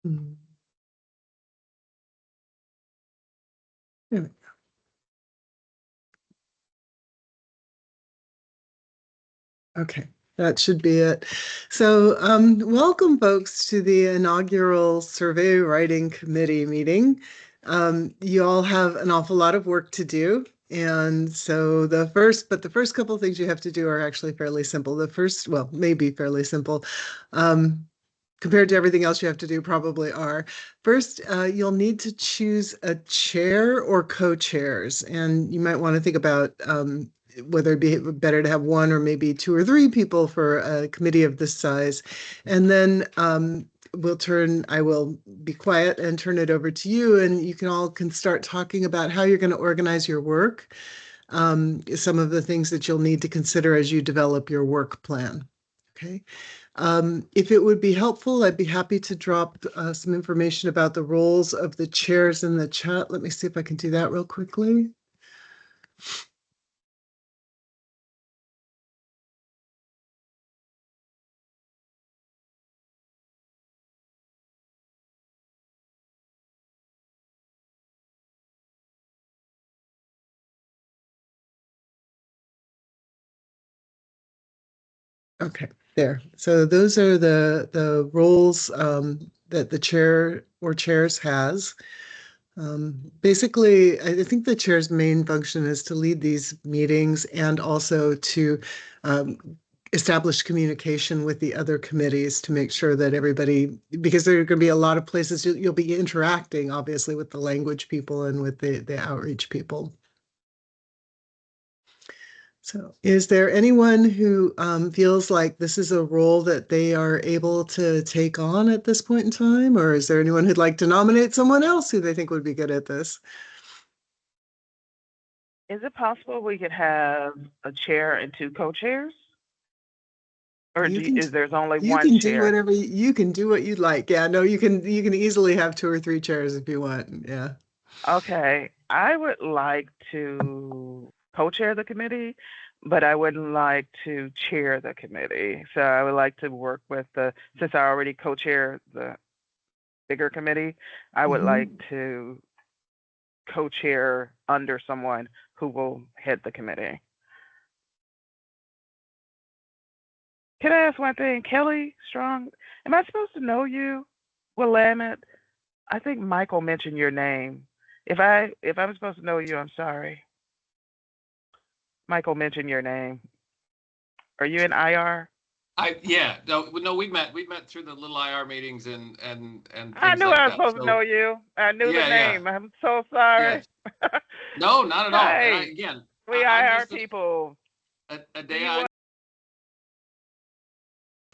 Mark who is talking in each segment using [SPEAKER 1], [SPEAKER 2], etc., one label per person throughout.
[SPEAKER 1] Mm. There we go. Okay, that should be it. So welcome, folks, to the inaugural Survey Writing Committee meeting. You all have an awful lot of work to do. And so the first couple of things you have to do are actually fairly simple. The first, well, maybe fairly simple. Compared to everything else you have to do, probably are. First, you'll need to choose a chair or co-chairs, and you might want to think about whether it'd be better to have one or maybe two or three people for a committee of this size. And then I will be quiet and turn it over to you, and you can start talking about how you're going to organize your work, some of the things that you'll need to consider as you develop your work plan. Okay. If it would be helpful, I'd be happy to drop some information about the roles of the chairs in the chat. Let me see if I can do that real quickly. Okay, there. So those are the roles that the chair or chairs has. Basically, I think the chair's main function is to lead these meetings and also to um, establish communication with the other committees to make sure that everybody, because there are going to be a lot of places you'll be interacting, obviously, with the language people and with the outreach people. So is there anyone who feels like this is a role that they are able to take on at this point in time? Or is there anyone who'd like to nominate someone else who they think would be good at this?
[SPEAKER 2] Is it possible we could have a chair and two co-chairs? Or is there's only
[SPEAKER 1] you
[SPEAKER 2] one
[SPEAKER 1] can
[SPEAKER 2] chair?
[SPEAKER 1] do whatever you can do what you'd like. Yeah, no, you can easily have two or three chairs if you want. Yeah.
[SPEAKER 2] Okay, I would like to co-chair the committee, but I wouldn't like to chair the committee. So I would like to work with since I already co-chair the bigger committee, I would like to co-chair under someone who will head the committee. Can I ask one thing? Kelly Strong, am I supposed to know you? Willamette? I think Michael mentioned your name. If I'm supposed to know you, I'm sorry. Michael mentioned your name. Are you in IR?
[SPEAKER 3] No, we met through the little IR meetings and
[SPEAKER 2] I
[SPEAKER 3] things
[SPEAKER 2] knew
[SPEAKER 3] like
[SPEAKER 2] I was
[SPEAKER 3] that.
[SPEAKER 2] supposed to know you. I knew the name. I'm so sorry.
[SPEAKER 3] Yes. No, not at all. And
[SPEAKER 2] Hey,
[SPEAKER 3] again,
[SPEAKER 2] we
[SPEAKER 3] I'm
[SPEAKER 2] IR
[SPEAKER 3] just
[SPEAKER 2] people.
[SPEAKER 3] a day on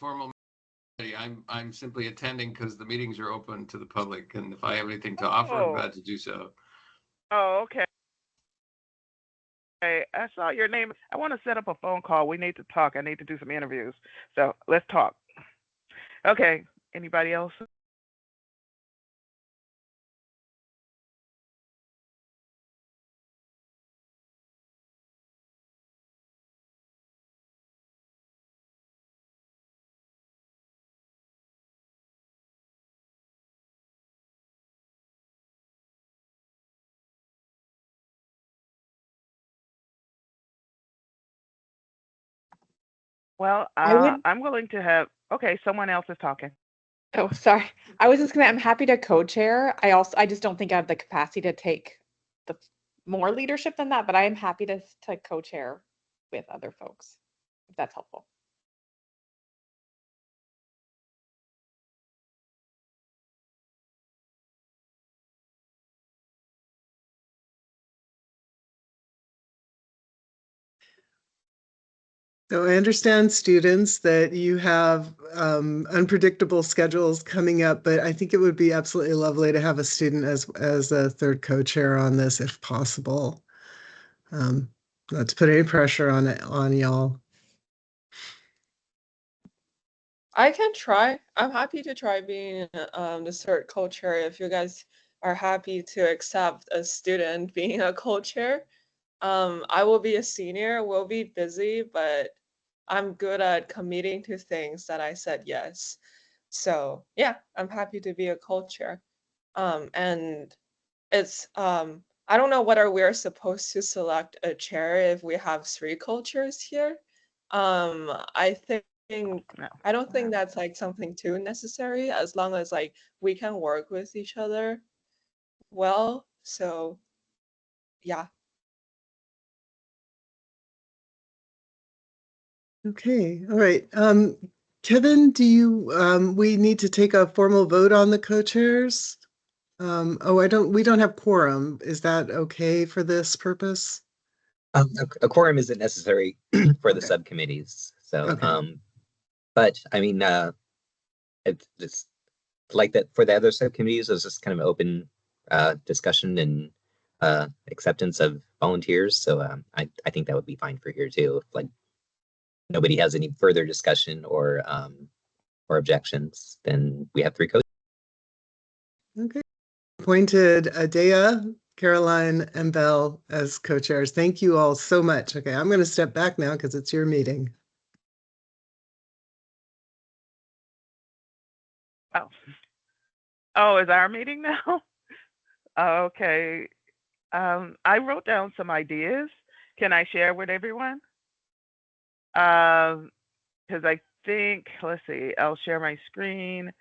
[SPEAKER 3] formal meeting. I'm simply attending because the meetings are open to the public, and if I have anything to offer, I'm glad to do so.
[SPEAKER 2] Oh, okay. I saw your name. I want to set up a phone call. We need to talk. I need to do some interviews. So let's talk. Okay. Anybody else? Well, I'm willing to have. Okay, someone else is talking.
[SPEAKER 4] Oh, sorry. I was just I'm happy to co-chair. I just don't think I have the capacity to take the more leadership than that, but I am happy to co-chair with other folks, if that's helpful.
[SPEAKER 1] So I understand, students, that you have unpredictable schedules coming up, but I think it would be absolutely lovely to have a student as a third co-chair on this, if possible. Not to put any pressure on y'all.
[SPEAKER 5] I can try. I'm happy to try being the third co-chair if you guys are happy to accept a student being a co-chair. I will be a senior, will be busy, but I'm good at committing to things that I said yes. So yeah, I'm happy to be a co-chair. And it's I don't know whether we're supposed to select a chair if we have 3 co-chairs here. I think
[SPEAKER 2] No.
[SPEAKER 5] I don't think that's like something too necessary as long as like we can work with each other well. So yeah.
[SPEAKER 1] Okay, all right. Kevin, we need to take a formal vote on the co-chairs? We don't have quorum. Is that okay for this purpose?
[SPEAKER 6] A quorum isn't necessary for the
[SPEAKER 1] Okay.
[SPEAKER 6] subcommittees. So,
[SPEAKER 1] Okay.
[SPEAKER 6] but I mean, it's like that for the other subcommittees. It's just kind of open discussion and acceptance of volunteers. So, I think that would be fine for here too. If like nobody has any further discussion or objections, then we have 3 coaches.
[SPEAKER 1] Okay. Appointed Adea, Caroline, and Belle as co-chairs. Thank you all so much. Okay, I'm going to step back now because it's your meeting.
[SPEAKER 2] Oh, is our meeting now? Okay. I wrote down some ideas. Can I share with everyone? Because I think, let's see, I'll share my screen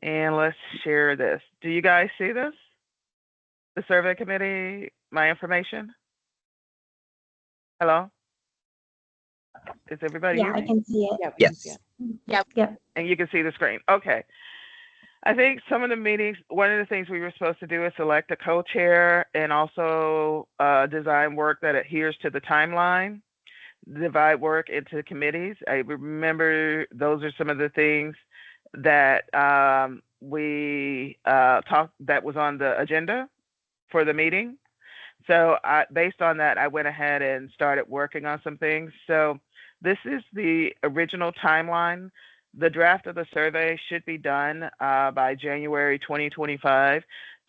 [SPEAKER 2] and let's share this. Do you guys see this? The survey committee, my information? Hello? Is everybody
[SPEAKER 7] Yeah,
[SPEAKER 2] hear
[SPEAKER 7] I
[SPEAKER 2] me?
[SPEAKER 7] can see it.
[SPEAKER 4] Yeah, we can see
[SPEAKER 6] Yes.
[SPEAKER 4] it.
[SPEAKER 7] Yep.
[SPEAKER 2] And you can see the screen. Okay. I think some of the meetings, one of the things we were supposed to do is select a co-chair and also design work that adheres to the timeline, divide work into committees. I remember those are some of the things that we talked, that was on the agenda for the meeting. So based on that, I went ahead and started working on some things. So this is the original timeline. The draft of the survey should be done by January 2025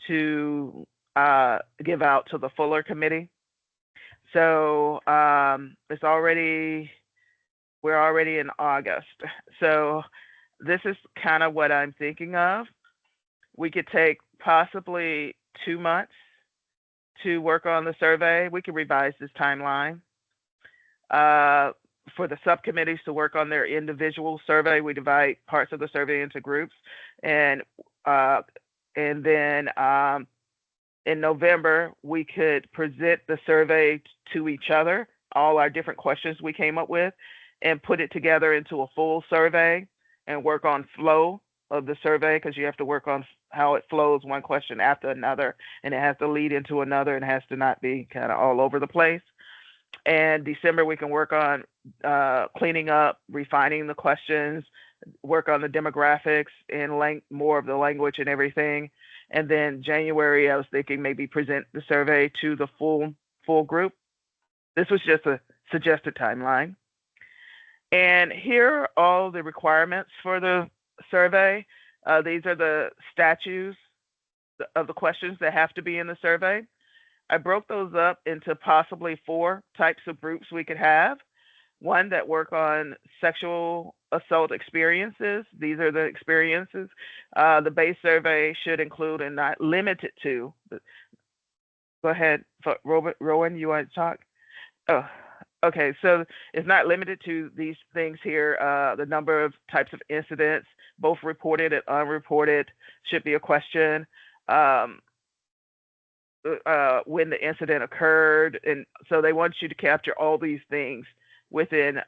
[SPEAKER 2] to give out to the Fuller Committee. So we're already in August. So this is kind of what I'm thinking of. We could take possibly 2 months to work on the survey. We can revise this timeline. For the subcommittees to work on their individual survey, we divide parts of the survey into groups, and then in November we could present the survey to each other, all our different questions we came up with, and put it together into a full survey and work on flow of the survey, because you have to work on how it flows one question after another, and it has to lead into another, and it has to not be kind of all over the place. And December we can work on cleaning up, refining the questions, work on the demographics and more of the language and everything. And then January, I was thinking maybe present the survey to the full group. This was just a suggested timeline. And here are all the requirements for the survey. These are the statutes of the questions that have to be in the survey. I broke those up into possibly 4 types of groups we could have. One that work on sexual assault experiences. These are the experiences. The base survey should include and not limited to. Go ahead, Rowan, you want to talk? Oh, okay. So it's not limited to these things here. The number of types of incidents, both reported and unreported, should be a question. When the incident occurred, and so they want you to capture all these things within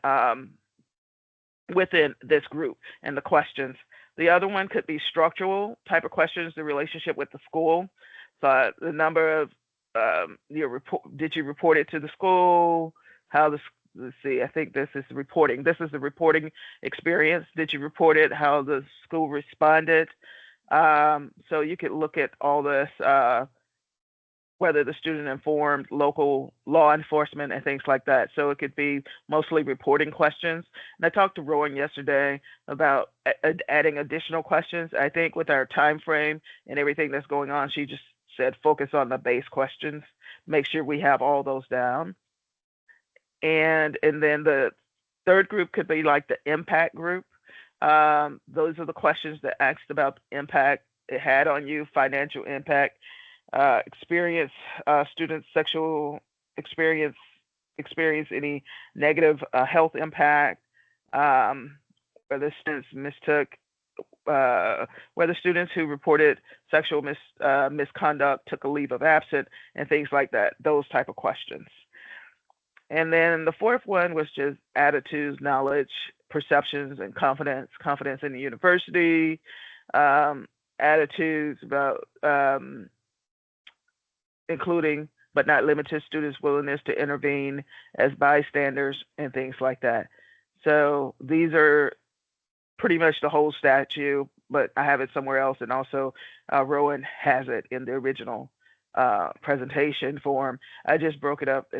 [SPEAKER 2] this group and the questions. The other one could be structural type of questions, the relationship with the school. So the number of your report, did you report it to the school? Let's see, I think this is reporting. This is the reporting experience. Did you report it? How the school responded? So you could look at all this, whether the student informed local law enforcement and things like that. So it could be mostly reporting questions. And I talked to Rowan yesterday about adding additional questions. I think with our time frame and everything that's going on, she just said focus on the base questions, make sure we have all those down. And then the third group could be like the impact group. Those are the questions that asked about the impact it had on you, financial impact, experience, students' sexual experience, experience any negative health impact, um, whether students mistook, whether students who reported sexual misconduct took a leave of absence, and things like that, those type of questions. And then the fourth one was just attitudes, knowledge, perceptions, and confidence. Confidence in the university, um, attitudes about including but not limited to students' willingness to intervene as bystanders and things like that. So these are pretty much the whole statute, but I have it somewhere else, and also Rowan has it in the original presentation form. I just broke it up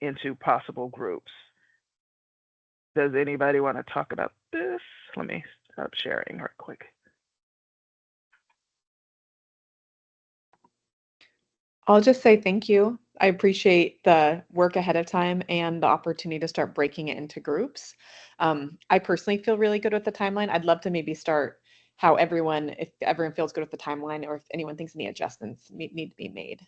[SPEAKER 2] into possible groups. Does anybody want to talk about this? Let me stop sharing real quick.
[SPEAKER 4] I'll just say thank you. I appreciate the work ahead of time and the opportunity to start breaking it into groups. I personally feel really good with the timeline. I'd love to maybe start how everyone, if everyone feels good with the timeline, or if anyone thinks any adjustments need to be made.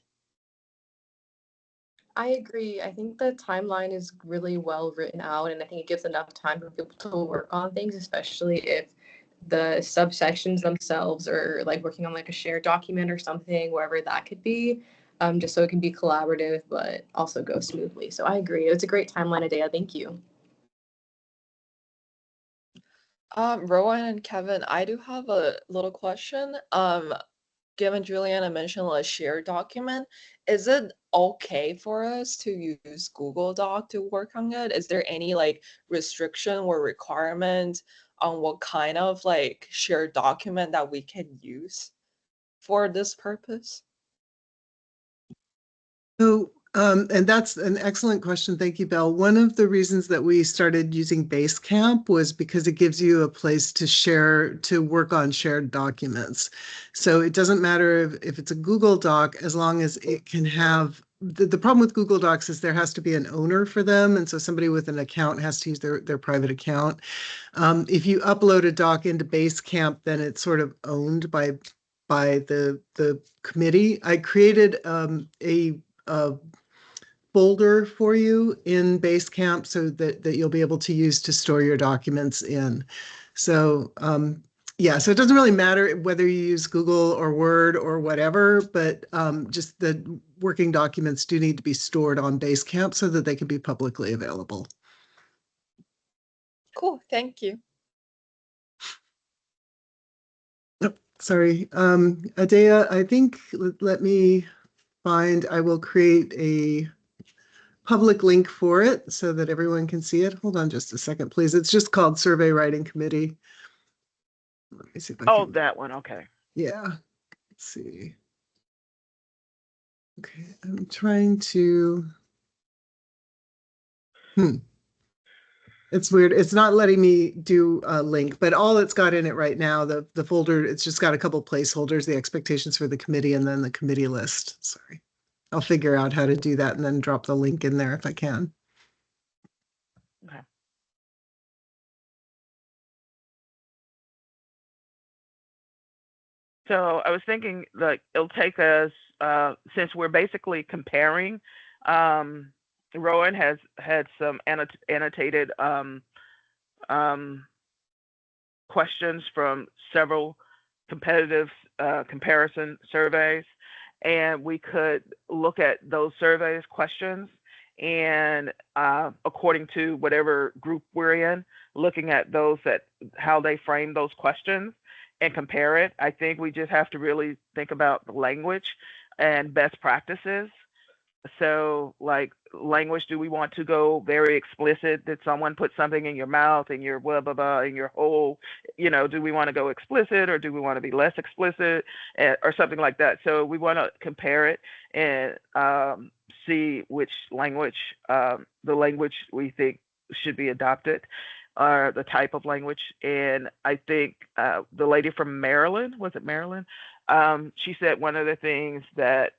[SPEAKER 7] I agree. I think the timeline is really well written out, and I think it gives enough time for people to work on things, especially if the subsections themselves are like working on like a shared document or something, wherever that could be, just so it can be collaborative, but also go smoothly. So I agree. It's a great timeline, Adea. Thank you.
[SPEAKER 5] Rowan and Kevin, I do have a little question. Given Juliana mentioned a shared document, is it okay for us to use Google Doc to work on it? Is there any like restriction or requirement on what kind of like shared document that we can use for this purpose?
[SPEAKER 1] So, and that's an excellent question. Thank you, Belle. One of the reasons that we started using Basecamp was because it gives you a place to share, to work on shared documents. So it doesn't matter if it's a Google Doc, as long as it can have, the problem with Google Docs is there has to be an owner for them. And so somebody with an account has to use their private account. If you upload a doc into Basecamp, then it's sort of owned by the committee. I created a folder for you in Basecamp so that you'll be able to use to store your documents in. So yeah, so it doesn't really matter whether you use Google or Word or whatever, but just the working documents do need to be stored on Basecamp so that they can be publicly available.
[SPEAKER 5] Cool, thank you.
[SPEAKER 1] Oh, sorry, Adea, I think, let me find, I will create a public link for it so that everyone can see it. Hold on just a second, please. It's just called Survey Writing Committee. Let me see if I
[SPEAKER 2] Oh,
[SPEAKER 1] can.
[SPEAKER 2] that one. Okay.
[SPEAKER 1] Yeah. Let's see. Okay, I'm trying to. It's weird. It's not letting me do a link, but all it's got in it right now, the folder, it's just got a couple placeholders, the expectations for the committee, and then the committee list. Sorry. I'll figure out how to do that and then drop the link in there if I can.
[SPEAKER 2] Okay. So I was thinking, like, it'll take us, since we're basically comparing, Rowan has had some annotated um, questions from several competitive comparison surveys, and we could look at those surveys questions, and according to whatever group we're in, looking at those, that how they frame those questions and compare it. I think we just have to really think about the language and best practices. So, like, language, do we want to go very explicit? Did someone put something in your mouth and your blah blah blah in your whole, do we want to go explicit, or do we want to be less explicit, or something like that? So we want to compare it and see which language, the language we think should be adopted, or the type of language. And I think the lady from Maryland, was it Maryland? She said one of the things that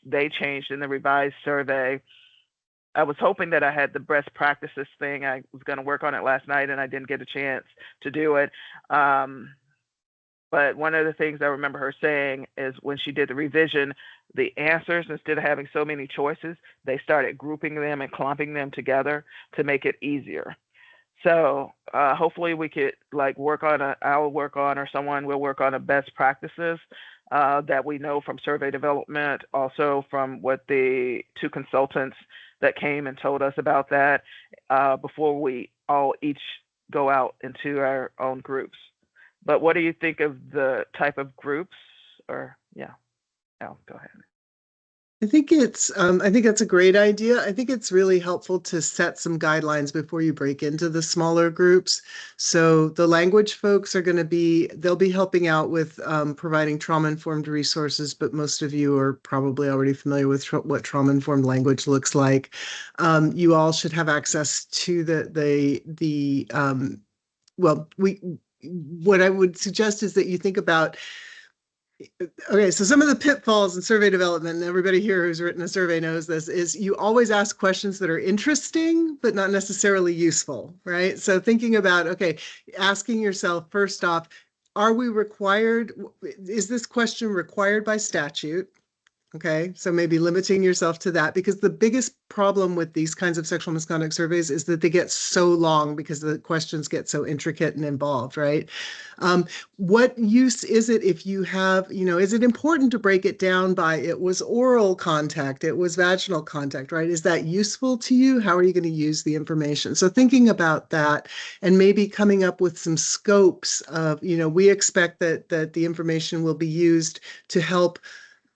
[SPEAKER 2] they changed in the revised survey I was hoping that I had the best practices thing. I was going to work on it last night and I didn't get a chance to do it. But one of the things I remember her saying is when she did the revision, the answers, instead of having so many choices, they started grouping them and clumping them together to make it easier. So hopefully we could like work on I'll work on, or someone will work on a best practices that we know from survey development, also from what the two consultants that came and told us about that before we all each go out into our own groups. But what do you think of the type of groups? Or yeah, Al, go ahead.
[SPEAKER 1] I think that's a great idea. I think it's really helpful to set some guidelines before you break into the smaller groups. So the language folks are going to they'll be helping out with providing trauma-informed resources, but most of you are probably already familiar with what trauma-informed language looks like. You all should have access to what I would suggest is that you think about. Okay, so some of the pitfalls in survey development, and everybody here who's written a survey knows this, is you always ask questions that are interesting, but not necessarily useful, right? So thinking about, okay, asking yourself first off, is this question required by statute? Okay, so maybe limiting yourself to that, because the biggest problem with these kinds of sexual misconduct surveys is that they get so long because the questions get so intricate and involved, right? What use is it if you have, is it important to break it down by it was oral contact, it was vaginal contact, right? Is that useful to you? How are you going to use the information? So thinking about that and maybe coming up with some scopes of, we expect that the information will be used to help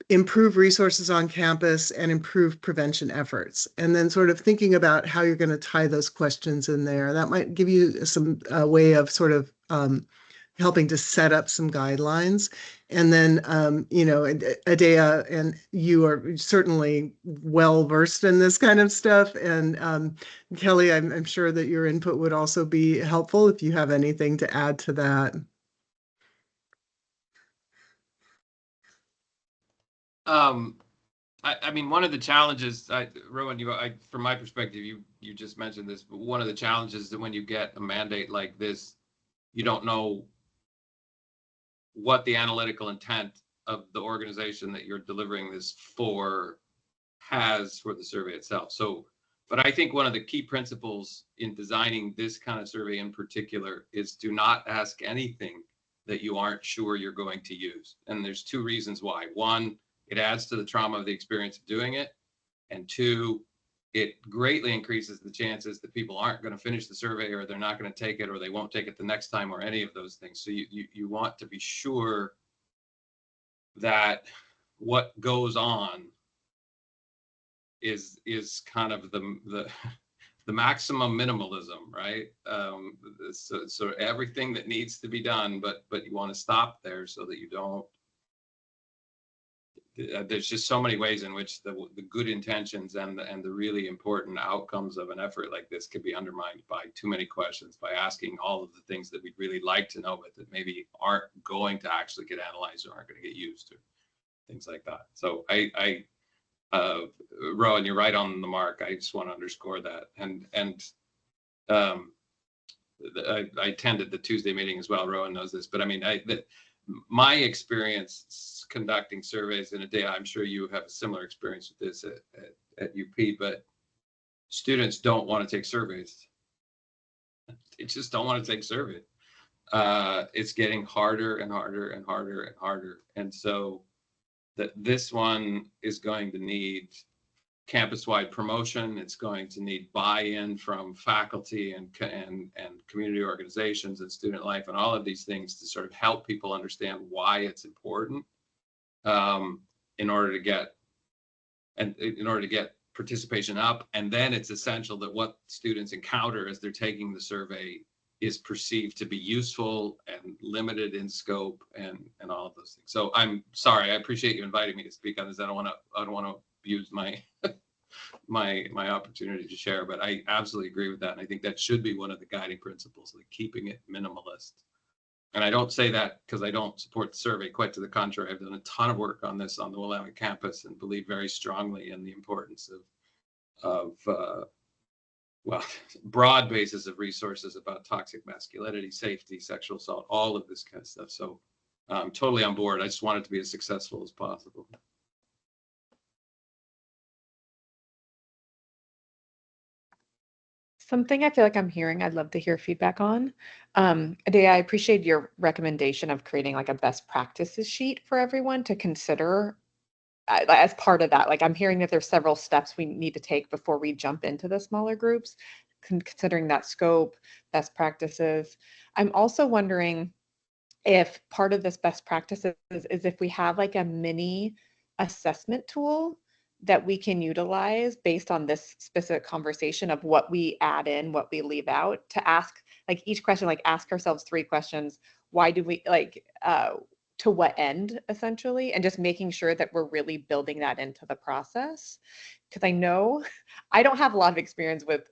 [SPEAKER 1] improve resources on campus and improve prevention efforts. And then sort of thinking about how you're going to tie those questions in there. That might give you some way of sort of helping to set up some guidelines. And then, Adea, and you are certainly well versed in this kind of stuff. And Kelly, I'm sure that your input would also be helpful if you have anything to add to that.
[SPEAKER 3] I mean, one of the challenges, Rowan, from my perspective, you just mentioned this, but one of the challenges is that when you get a mandate like this, you don't know what the analytical intent of the organization that you're delivering this for has for the survey itself. So, but I think one of the key principles in designing this kind of survey in particular is do not ask anything that you aren't sure you're going to use. And there's two reasons why. One, it adds to the trauma of the experience of doing it. And two, it greatly increases the chances that people aren't going to finish the survey, or they're not going to take it, or they won't take it the next time, or any of those things. So you want to be sure that what goes on is kind of the maximum minimalism, right? So everything that needs to be done, but you want to stop there so that you don't. There's just so many ways in which the good intentions and the really important outcomes of an effort like this could be undermined by too many questions, by asking all of the things that we'd really like to know, but that maybe aren't going to actually get analyzed or aren't going to get used, or things like that. So Rowan, you're right on the mark. I just want to underscore that. And I attended the Tuesday meeting as well. Rowan knows this, but I mean, my experience conducting surveys in a day, I'm sure you have a similar experience with this at UP, but students don't want to take surveys. They just don't want to take surveys. It's getting harder and harder and harder and harder. And so this one is going to need campus-wide promotion. It's going to need buy-in from faculty and community organizations and student life and all of these things to sort of help people understand why it's important, in order to get participation up. And then it's essential that what students encounter as they're taking the survey is perceived to be useful and limited in scope and all of those things. So I'm sorry, I appreciate you inviting me to speak on this. I don't want to abuse my my opportunity to share, but I absolutely agree with that. And I think that should be one of the guiding principles, like keeping it minimalist. And I don't say that because I don't support the survey. Quite to the contrary, I've done a ton of work on this on the Willamette campus and believe very strongly in the importance well, broad basis of resources about toxic masculinity, safety, sexual assault, all of this kind of stuff. So I'm totally on board. I just want it to be as successful as possible.
[SPEAKER 4] Something I feel like I'm hearing, I'd love to hear feedback on. Adea, I appreciate your recommendation of creating like a best practices sheet for everyone to consider as part of that. Like I'm hearing that there's several steps we need to take before we jump into the smaller groups, considering that scope, best practices. I'm also wondering if part of this best practices is if we have like a mini assessment tool that we can utilize based on this specific conversation of what we add in, what we leave out, to ask like each question, like ask ourselves 3 questions. Why do we like, to what end essentially, and just making sure that we're really building that into the process. Because I know I don't have a lot of experience with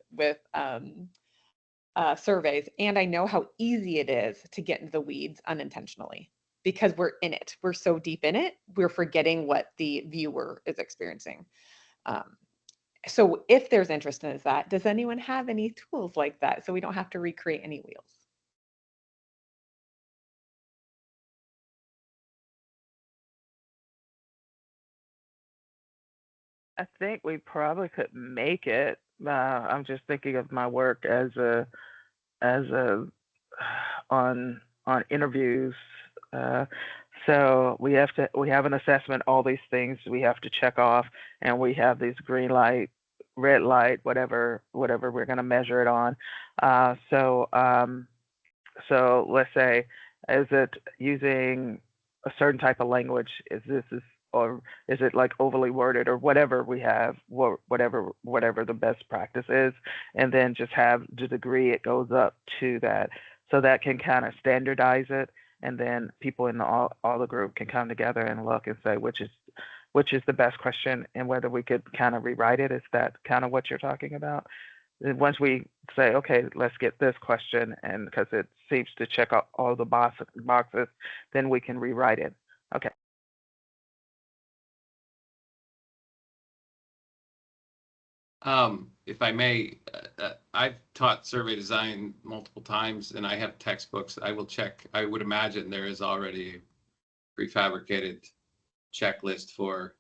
[SPEAKER 4] surveys, and I know how easy it is to get into the weeds unintentionally because we're in it. We're so deep in it, we're forgetting what the viewer is experiencing. So if there's interest in that, does anyone have any tools like that so we don't have to recreate any wheels?
[SPEAKER 2] I think we probably could make it. I'm just thinking of my work as a on interviews. So we have an assessment, all these things we have to check off, and we have these green light, red light, whatever we're going to measure it on. So let's say, is it using a certain type of language? Or is it like overly worded, or whatever we have, whatever the best practice is, and then just have the degree it goes up to that, so that can kind of standardize it, and then people in all the group can come together and look and say which is the best question, and whether we could kind of rewrite it. Is that kind of what you're talking about? And once we say, okay, let's get this question, and because it seems to check out all the boxes, then we can rewrite it. Okay.
[SPEAKER 3] If I may, I've taught survey design multiple times, and I have textbooks. I will check. I would imagine there is already a prefabricated checklist for,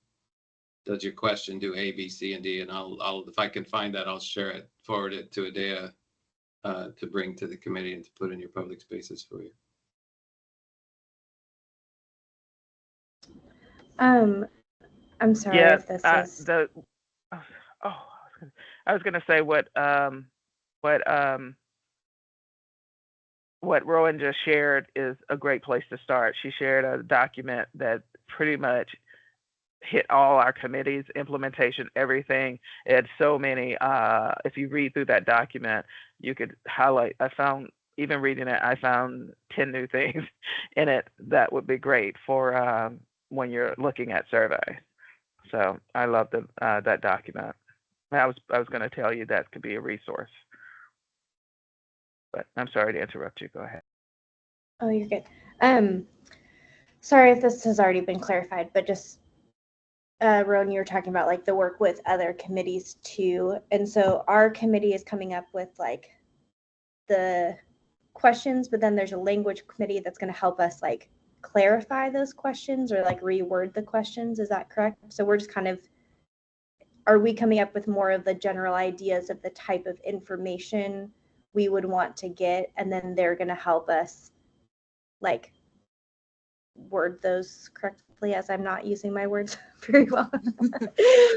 [SPEAKER 3] does your question do A, B, C, and D? And I'll if I can find that, I'll share it, forward it to Adea to bring to the committee and to put in your public spaces for you.
[SPEAKER 7] I'm sorry if this is
[SPEAKER 2] I was gonna say what Rowan just shared is a great place to start. She shared a document that pretty much hit all our committees, implementation, everything. It had so many, if you read through that document, you could highlight. Even reading it, I found 10 new things in it that would be great for when you're looking at surveys. So I love that document. I was going to tell you that could be a resource, but I'm sorry to interrupt you. Go ahead.
[SPEAKER 7] Oh, you're good. Sorry if this has already been clarified, but just Rowan, you were talking about like the work with other committees too, and so our committee is coming up with like the questions, but then there's a language committee that's going to help us like clarify those questions or like reword the questions. Is that correct? So we're just kind of, are we coming up with more of the general ideas of the type of information we would want to get, and then they're going to help us like word those correctly, as I'm not using my words very well.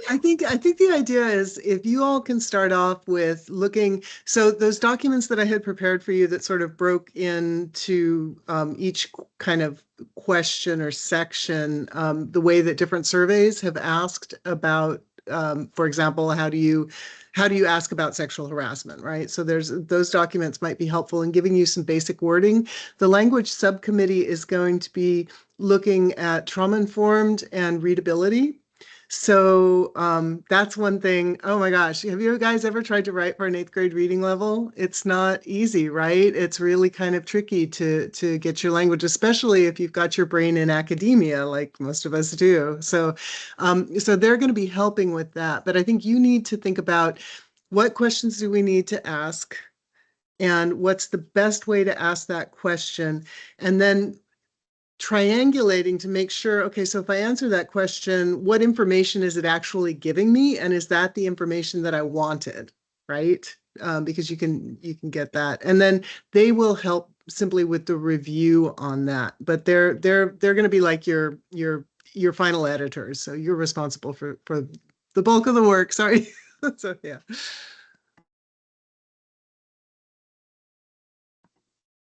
[SPEAKER 1] I think the idea is if you all can start off with looking, so those documents that I had prepared for you that sort of broke into each kind of question or section, the way that different surveys have asked about, for example, how do you ask about sexual harassment, right? So those documents might be helpful in giving you some basic wording. The language subcommittee is going to be looking at trauma-informed and readability. So that's one thing. Oh my gosh. Have you guys ever tried to write for an 8th grade reading level? It's not easy, right? It's really kind of tricky to get your language, especially if you've got your brain in academia, like most of us do. So so they're going to be helping with that. But I think you need to think about what questions do we need to ask and what's the best way to ask that question. And then triangulating to make sure, okay, so if I answer that question, what information is it actually giving me? And is that the information that I wanted, right? Because you can get that. And then they will help simply with the review on that. But they're going to be like your final editors. So you're responsible for the bulk of the work. Sorry. So yeah.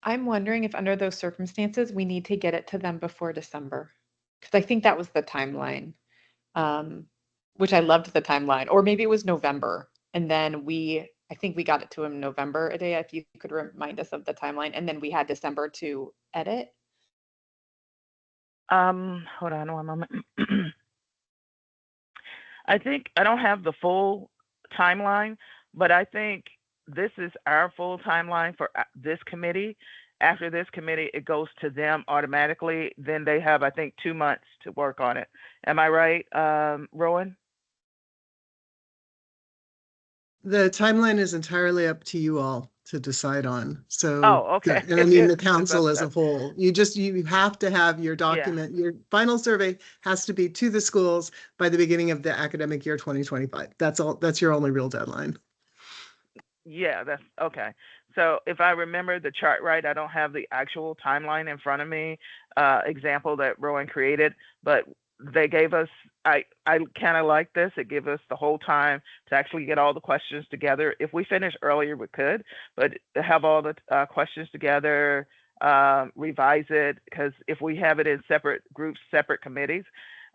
[SPEAKER 4] I'm wondering if under those circumstances, we need to get it to them before December. Because I think that was the timeline, which I loved the timeline. Or maybe it was November. And then I think we got it to him November a day, if you could remind us of the timeline. And then we had December to edit.
[SPEAKER 2] Hold on one moment. I think I don't have the full timeline, but I think this is our full timeline for this committee. After this committee, it goes to them automatically. Then they have, I think, 2 months to work on it. Am I right, Rowan?
[SPEAKER 1] The timeline is entirely up to you all to decide on. So,
[SPEAKER 2] Oh, okay.
[SPEAKER 1] and I mean the
[SPEAKER 2] Because
[SPEAKER 1] council as a whole. You have to have your
[SPEAKER 2] yeah,
[SPEAKER 1] document. Your final survey has to be to the schools by the beginning of the academic year 2025. That's all. That's your only real deadline.
[SPEAKER 2] yeah, that's okay. So if I remember the chart right, I don't have the actual timeline in front of me, example that Rowan created, but they gave us, I kind of like this. It gave us the whole time to actually get all the questions together. If we finish earlier, we could, but to have all the questions together, revise it, because if we have it in separate groups, separate committees,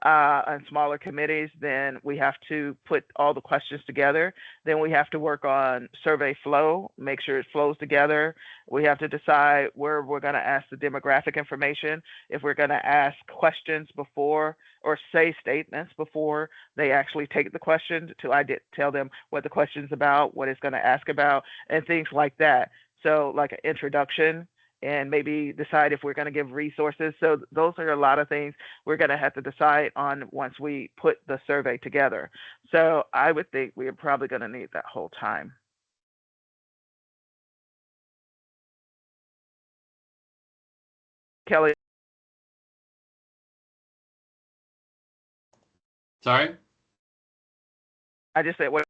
[SPEAKER 2] and smaller committees, then we have to put all the questions together. Then we have to work on survey flow, make sure it flows together. We have to decide where we're going to ask the demographic information, if we're going to ask questions before or say statements before they actually take the question to tell them what the question's about, what it's going to ask about, and things like that. So like an introduction, and maybe decide if we're going to give resources. So those are a lot of things we're going to have to decide on once we put the survey together. So I would think we're probably going to need that whole time. Kelly?
[SPEAKER 3] Sorry?
[SPEAKER 2] I just said, what?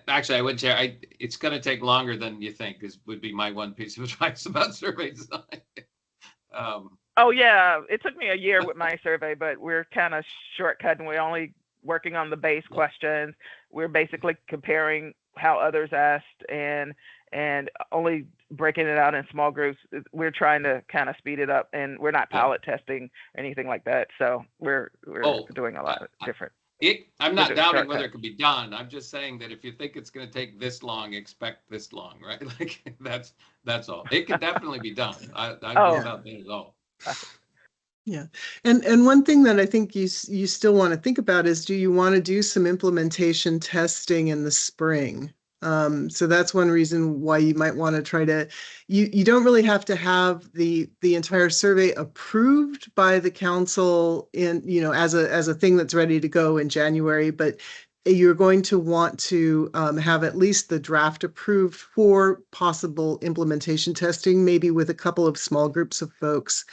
[SPEAKER 3] I would share. It's going to take longer than you think. Would be my one piece of advice about survey design.
[SPEAKER 2] Oh yeah, it took me a year with my survey, but we're kind of shortcutting. We're only working on the base questions. We're basically comparing how others asked and only breaking it out in small groups. We're trying to kind of speed it up, and we're not pilot testing or anything like that. So we're doing a lot of different.
[SPEAKER 3] I'm not doubting whether it can be done. I'm just saying that if you think it's going to take this long, expect this long, right? Like that's all. It can definitely be done. I don't doubt that at all.
[SPEAKER 1] Yeah. And one thing that I think you still want to think about is, do you want to do some implementation testing in the spring? So that's one reason why you might want to try to, you don't really have to have the entire survey approved by the council in, as a thing that's ready to go in January, but you're going to want to have at least the draft approved for possible implementation testing, maybe with a couple of small groups of folks.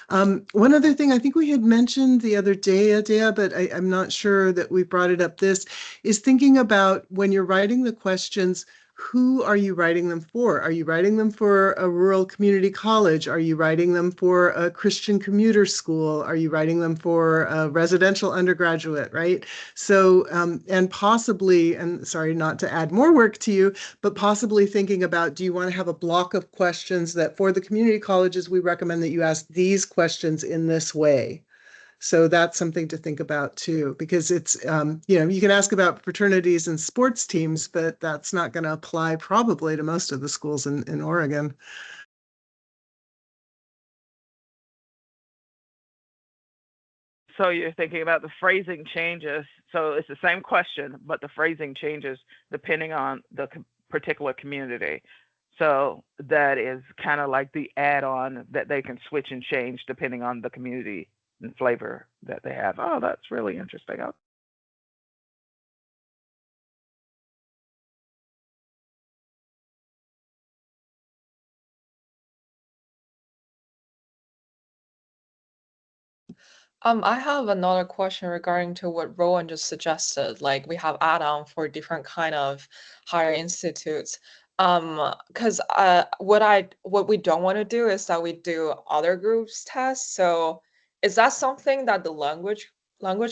[SPEAKER 1] One other thing I think we had mentioned the other day, Adea, but I'm not sure that we brought it up, this is thinking about when you're writing the questions, who are you writing them for? Are you writing them for a rural community college? Are you writing them for a Christian commuter school? Are you writing them for a residential undergraduate, right? So, and possibly, and sorry not to add more work to you, but possibly thinking about, do you want to have a block of questions that for the community colleges, we recommend that you ask these questions in this way? So that's something to think about too, because it's, you can ask about fraternities and sports teams, but that's not going to apply probably to most of the schools in Oregon.
[SPEAKER 2] So you're thinking about the phrasing changes. So it's the same question, but the phrasing changes depending on the particular community. So that is kind of like the add-on that they can switch and change depending on the community and flavor that they have. Oh, that's really interesting.
[SPEAKER 5] I have another question regarding to what Rowan just suggested. Like we have add-on for different kind of higher institutes. Because what we don't want to do is that we do other groups tests. So is that something that the language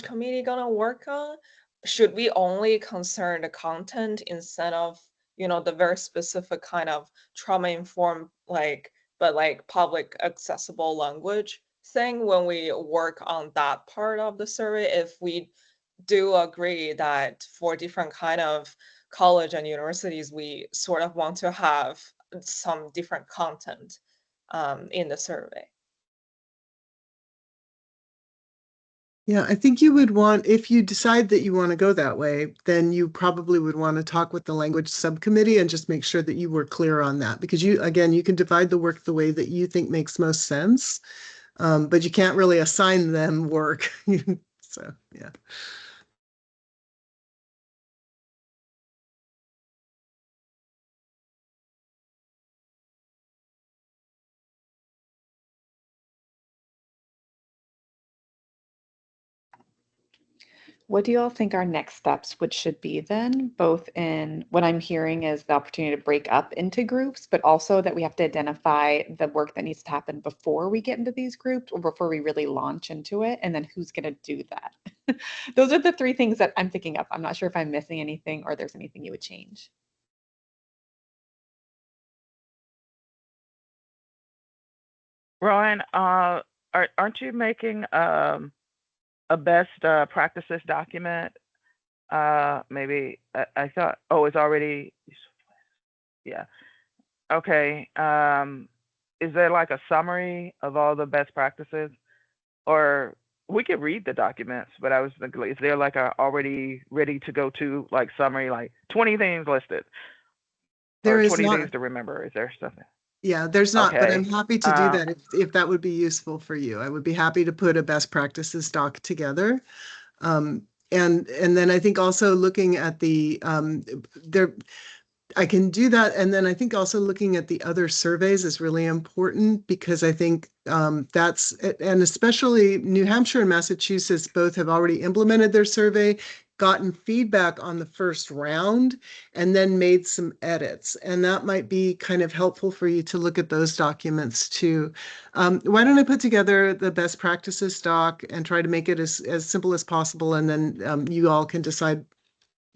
[SPEAKER 5] committee gonna work on? Should we only concern the content instead of, the very specific kind of trauma-informed, but like public accessible language thing when we work on that part of the survey? If we do agree that for different kind of college and universities, we sort of want to have some different content in the survey.
[SPEAKER 1] Yeah, I think you would want, if you decide that you want to go that way, then you probably would want to talk with the language subcommittee and just make sure that you were clear on that. Because again, you can divide the work the way that you think makes most sense, but you can't really assign them work. So, yeah.
[SPEAKER 4] What do you all think our next steps should be then? Both in what I'm hearing is the opportunity to break up into groups, but also that we have to identify the work that needs to happen before we get into these groups or before we really launch into it, and then who's going to do that. Those are the three things that I'm thinking of. I'm not sure if I'm missing anything or there's anything you would change.
[SPEAKER 2] Rowan, aren't you making a best practices document? Maybe I thought. Oh, it's already. Yeah. Okay. Is there like a summary of all the best practices, or we could read the documents? But I was thinking, is there like a already ready to go to like summary, like 20 things listed,
[SPEAKER 1] There
[SPEAKER 2] or
[SPEAKER 1] is
[SPEAKER 2] 20
[SPEAKER 1] not.
[SPEAKER 2] things to remember? Is there something?
[SPEAKER 1] Yeah, there's not, but I'm
[SPEAKER 2] Okay.
[SPEAKER 1] happy to do that if that would be useful for you. I would be happy to put a best practices doc together. And then I think also looking at the there I can do that. And then I think also looking at the other surveys is really important because I think that's, and especially New Hampshire and Massachusetts both have already implemented their survey, gotten feedback on the first round, and then made some edits. And that might be kind of helpful for you to look at those documents too. Why don't I put together the best practices doc and try to make it as simple as possible, and then you all can decide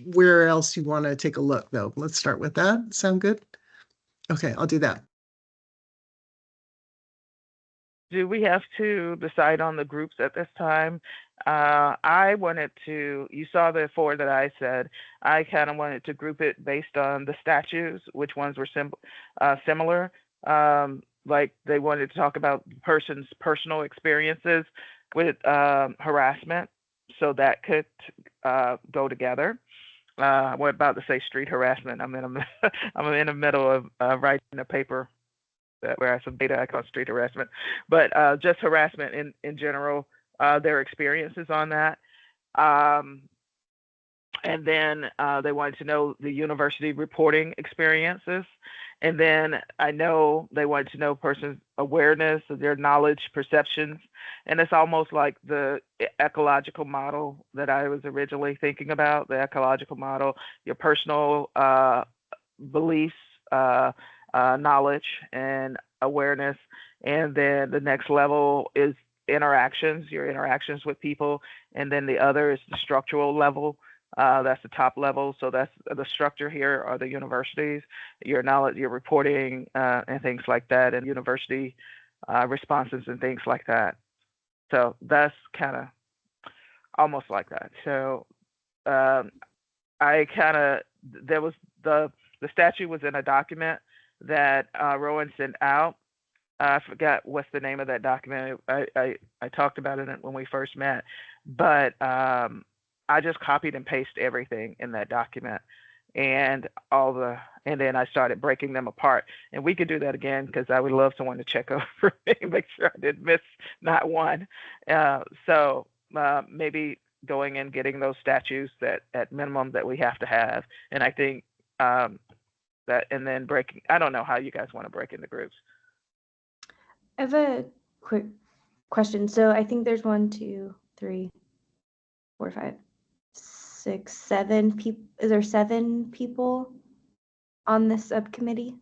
[SPEAKER 1] where else you want to take a look, though. Let's start with that. Sound good? Okay, I'll do that.
[SPEAKER 2] Do we have to decide on the groups at this time? I wanted to, you saw the four that I said. I kind of wanted to group it based on the statutes, which ones were similar. Like they wanted to talk about the person's personal experiences with harassment, so that could go together. What about to say street harassment? I'm in the middle of writing a paper where I have some data I call street harassment, but just harassment in general, their experiences on that. Um, and then they wanted to know the university reporting experiences. And then I know they wanted to know person's awareness of their knowledge, perceptions. And it's almost like the ecological model that I was originally thinking about, the ecological model, your personal beliefs, knowledge, and awareness. And then the next level is interactions, your interactions with people. And then the other is the structural level. That's the top level. So that's the structure here are the universities, your knowledge, your reporting, and things like that, and university responses and things like that. So that's kind of almost like that. So um, I kind of there was the statute was in a document that Rowan sent out, I forgot what's the name of that document. I talked about it when we first met, but I just copied and pasted everything in that document and and then I started breaking them apart. And we could do that again because I would love someone to check over me and make sure I didn't miss not one. So maybe going and getting those statutes that at minimum that we have to have. And I think that, and then breaking, I don't know how you guys want to break into groups.
[SPEAKER 8] I have a quick question. So I think there's 1, 2, 3, 4, 5, 6, 7 people. Is there 7 people on this subcommittee?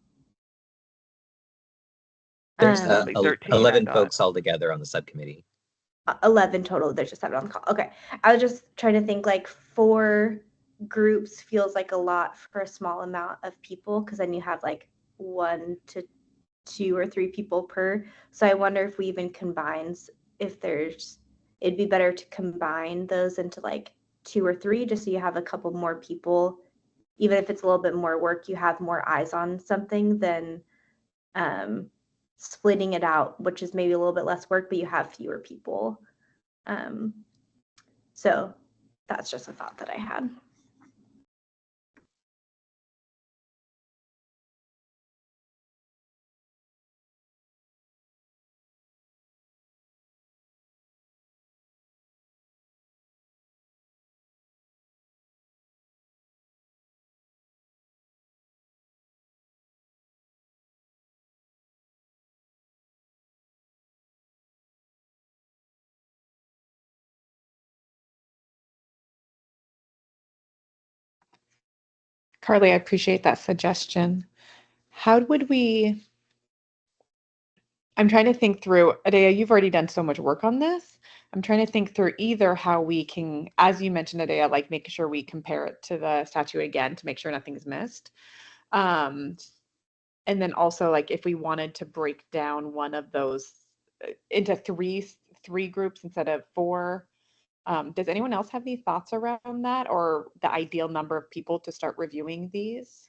[SPEAKER 6] There's
[SPEAKER 2] It'll be 13,
[SPEAKER 6] 11
[SPEAKER 2] I thought.
[SPEAKER 6] folks altogether on the subcommittee.
[SPEAKER 8] 11 total. There's just 7 on the call. Okay. I was just trying to think like 4 groups feels like a lot for a small amount of people because then you have like 1 to 2 or 3 people per. So I wonder if we even combines, it'd be better to combine those into like 2 or 3 just so you have a couple more people. Even if it's a little bit more work, you have more eyes on something than splitting it out, which is maybe a little bit less work, but you have fewer people. So that's just a thought that I had.
[SPEAKER 4] Carly, I appreciate that suggestion. How would we, I'm trying to think through, Adea, you've already done so much work on this. I'm trying to think through either how we can, as you mentioned, Adea, like making sure we compare it to the statute again to make sure nothing's missed. And then also like if we wanted to break down one of those into three groups instead of 4. Does anyone else have any thoughts around that or the ideal number of people to start reviewing these?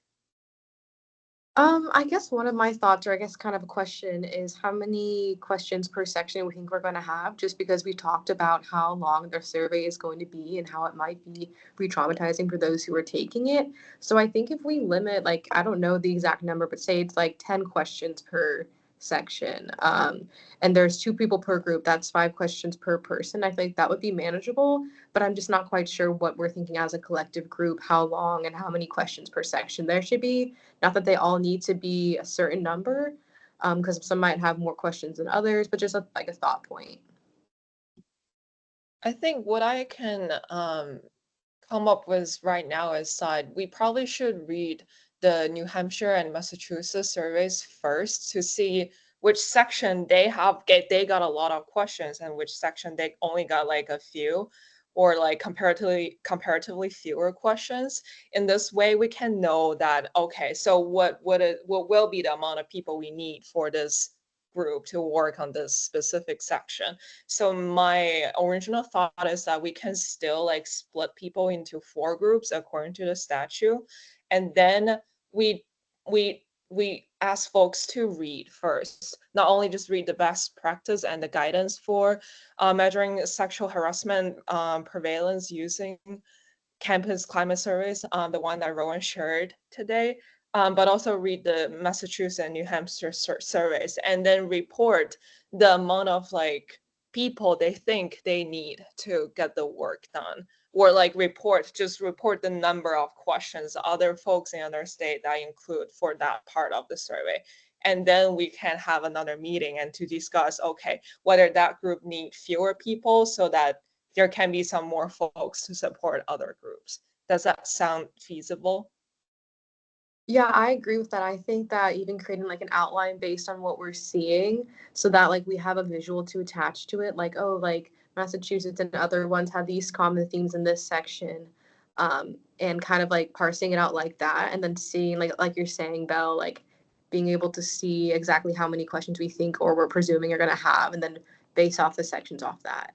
[SPEAKER 7] I guess one of my thoughts, or I guess kind of a question, is how many questions per section we think we're going to have, just because we talked about how long their survey is going to be and how it might be re-traumatizing for those who are taking it. So I think if we limit, like, I don't know the exact number, but say it's like 10 questions per section, and there's 2 people per group, that's 5 questions per person. I think that would be manageable, but I'm just not quite sure what we're thinking as a collective group, how long and how many questions per section there should be. Not that they all need to be a certain number, because some might have more questions than others, but just like a thought point.
[SPEAKER 5] I think what I can come up with right now is that we probably should read the New Hampshire and Massachusetts surveys first to see which section they got a lot of questions and which section they only got like a few or like comparatively fewer questions. In this way, we can know that, okay, so what will be the amount of people we need for this group to work on this specific section. So my original thought is that we can still like split people into 4 groups according to the statute, and then we ask folks to read first, not only just read the best practice and the guidance for measuring sexual harassment prevalence using campus climate surveys, the one that Rowan shared today, but also read the Massachusetts and New Hampshire surveys, and then report the amount of like people they think they need to get the work done, or like report the number of questions other folks in other state that include for that part of the survey. And then we can have another meeting and to discuss, okay, whether that group need fewer people so that there can be some more folks to support other groups. Does that sound feasible?
[SPEAKER 7] Yeah, I agree with that. I think that even creating like an outline based on what we're seeing so that like we have a visual to attach to it, like, oh, like Massachusetts and other ones have these common themes in this section. And kind of like parsing it out like that and then seeing like you're saying, Belle, like being able to see exactly how many questions we think or we're presuming are gonna have and then base off the sections off that.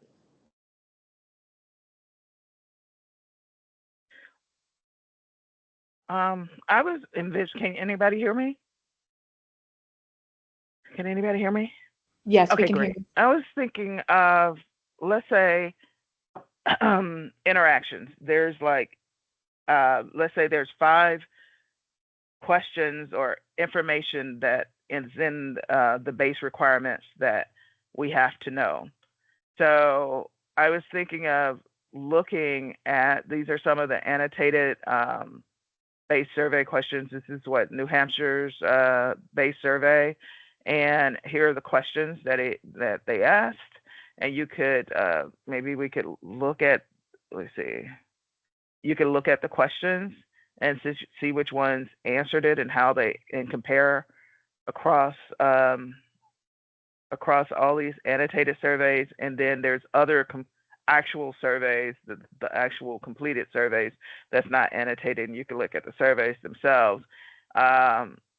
[SPEAKER 2] I was envisioning, can anybody hear me? Can anybody hear me?
[SPEAKER 4] Yes, we
[SPEAKER 2] Okay,
[SPEAKER 4] can hear
[SPEAKER 2] great.
[SPEAKER 4] you.
[SPEAKER 2] I was thinking of, let's say, interactions. There's like, let's say there's 5 questions or information that is in the base requirements that we have to know. So I was thinking of looking at, these are some of the annotated base survey questions. This is what New Hampshire's base survey, and here are the questions that they asked. And you could maybe we could look at, let's see, you could look at the questions and see which ones answered it and how they, and compare across across all these annotated surveys. And then there's other actual surveys, the actual completed surveys that's not annotated, and you can look at the surveys themselves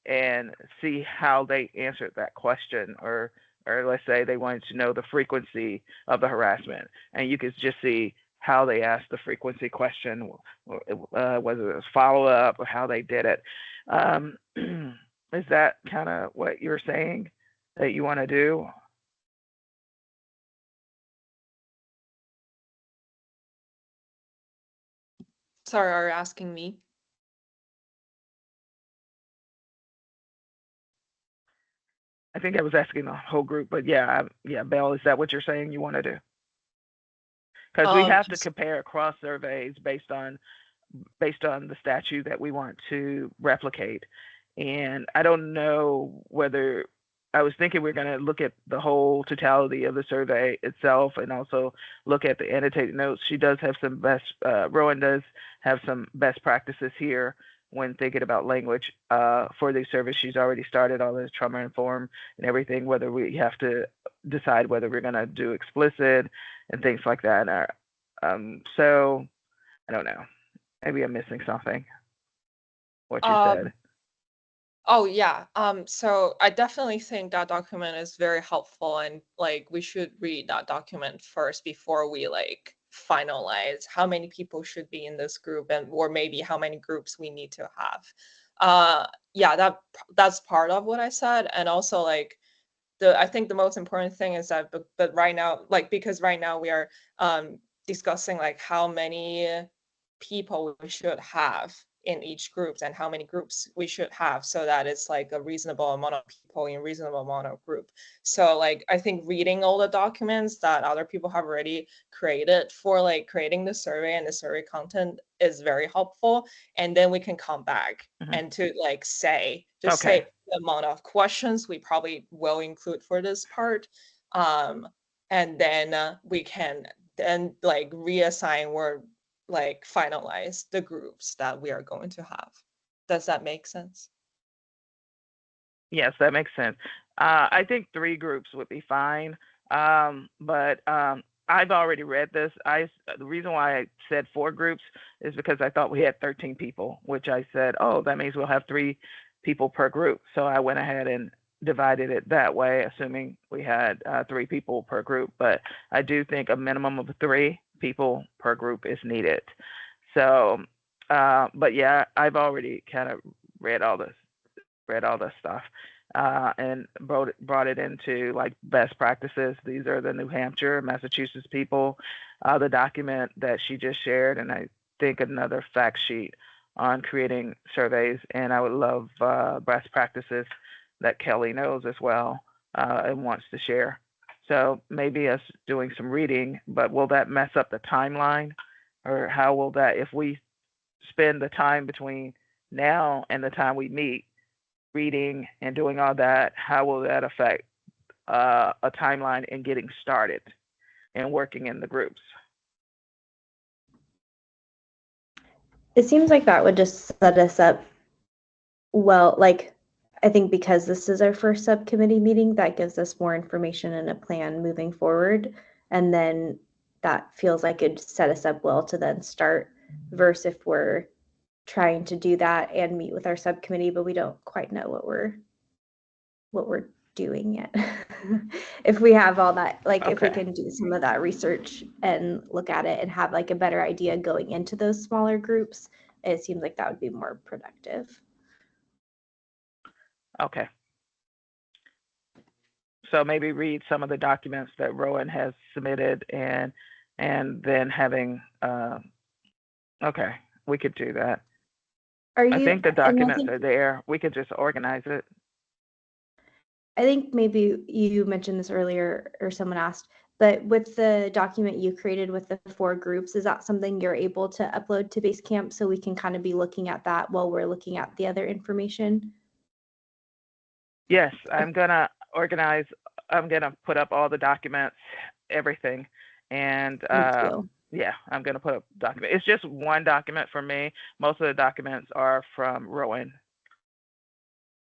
[SPEAKER 2] and see how they answered that question, or let's say they wanted to know the frequency of the harassment, and you could just see how they asked the frequency question, whether it was follow-up or how they did it. Is that kind of what you're saying that you want to do?
[SPEAKER 5] Sorry, are you asking me?
[SPEAKER 2] I think I was asking the whole group, but yeah, Belle, is that what you're saying you want to do? Because we have to compare across surveys based on the statute that we want to replicate. And I don't know whether, I was thinking we're going to look at the whole totality of the survey itself and also look at the annotated notes. She does have some Rowan does have some best practices here when thinking about language for these surveys. She's already started all this trauma informed and everything, whether we have to decide whether we're going to do explicit and things like that. So I don't know. Maybe I'm missing something. What you said.
[SPEAKER 5] Oh yeah. So I definitely think that document is very helpful, and like we should read that document first before we like finalize how many people should be in this group, and or maybe how many groups we need to have. Yeah, that's part of what I said. And also like I think the most important thing is that but right now, like because right now we are discussing like how many people we should have in each group and how many groups we should have so that it's like a reasonable amount of people in reasonable amount of group. So like I think reading all the documents that other people have already created for like creating the survey and the survey content is very helpful. And then we can come back and to like say say the amount of questions we probably will include for this part. And then we can then like reassign or like finalize the groups that we are going to have. Does that make sense?
[SPEAKER 2] Yes, that makes sense. I think 3 groups would be fine. But I've already read this. The reason why I said 4 groups is because I thought we had 13 people, which I said, oh, that means we'll have 3 people per group. So I went ahead and divided it that way, assuming we had 3 people per group. But I do think a minimum of 3 people per group is needed. So, but yeah, I've already kind of read all this stuff and brought it into like best practices. These are the New Hampshire, Massachusetts people, the document that she just shared, and I think another fact sheet on creating surveys. And I would love best practices that Kelly knows as well and wants to share. So maybe us doing some reading, but will that mess up the timeline? Or how will that, if we spend the time between now and the time we meet reading and doing all that, how will that affect a timeline in getting started and working in the groups?
[SPEAKER 8] It seems like that would just set us up well. Like, I think because this is our first subcommittee meeting, that gives us more information and a plan moving forward. And then that feels like it'd set us up well to then start, versus if we're trying to do that and meet with our subcommittee, but we don't quite know what we're doing yet. If we have all that, like if we can do some of that research and look at it and have like a better idea going into those smaller groups, it seems like that would be more productive.
[SPEAKER 2] Okay. So maybe read some of the documents that Rowan has submitted and then having, okay, we could do that.
[SPEAKER 8] Are
[SPEAKER 2] I
[SPEAKER 8] you,
[SPEAKER 2] think the
[SPEAKER 8] and I
[SPEAKER 2] documents
[SPEAKER 8] think,
[SPEAKER 2] are there. We could just organize it.
[SPEAKER 8] I think maybe you mentioned this earlier or someone asked, but with the document you created with the 4 groups, is that something you're able to upload to Basecamp so we can kind of be looking at that while we're looking at the other information?
[SPEAKER 2] Yes, I'm gonna organize, I'm gonna put up all the documents, everything. And
[SPEAKER 8] Thank you.
[SPEAKER 2] yeah, I'm gonna put up document. It's just one document for me. Most of the documents are from Rowan.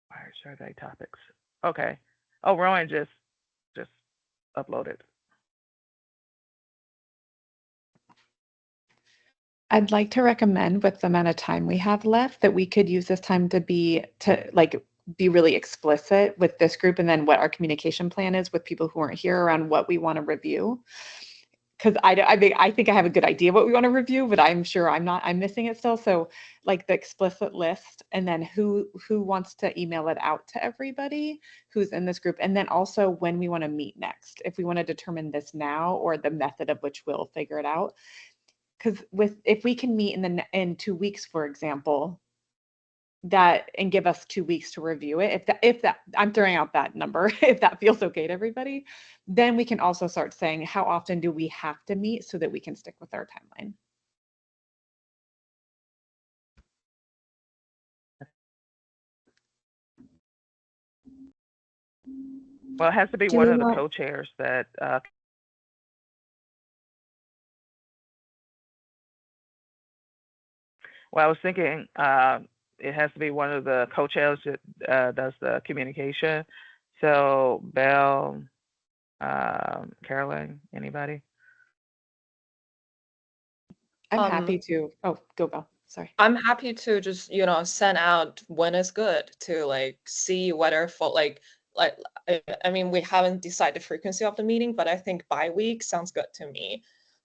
[SPEAKER 2] Why survey topics? Okay. Oh, Rowan just uploaded.
[SPEAKER 4] I'd like to recommend, with the amount of time we have left, that we could use this time to be really explicit with this group, and then what our communication plan is with people who aren't here around what we want to review. Because I think I have a good idea what we want to review, but I'm sure I'm missing it still. So like the explicit list, and then who wants to email it out to everybody who's in this group, and then also when we want to meet next, if we want to determine this now or the method of which we'll figure it out. Because if we can meet in 2 weeks, for example, that and give us 2 weeks to review it, if that I'm throwing out that number, if that feels okay to everybody, then we can also start saying how often do we have to meet so that we can stick with our timeline.
[SPEAKER 2] Well, it has to be
[SPEAKER 8] Do
[SPEAKER 2] one
[SPEAKER 8] we
[SPEAKER 2] of the
[SPEAKER 8] want,
[SPEAKER 2] co-chairs that well, I was thinking it has to be one of the co-chairs that does the communication. So Belle, Caroline, anybody?
[SPEAKER 4] I'm happy to. Oh, go. Sorry.
[SPEAKER 5] I'm happy to just, send out when is good to like see whether for like I mean, we haven't decided the frequency of the meeting, but I think bi-week sounds good to me.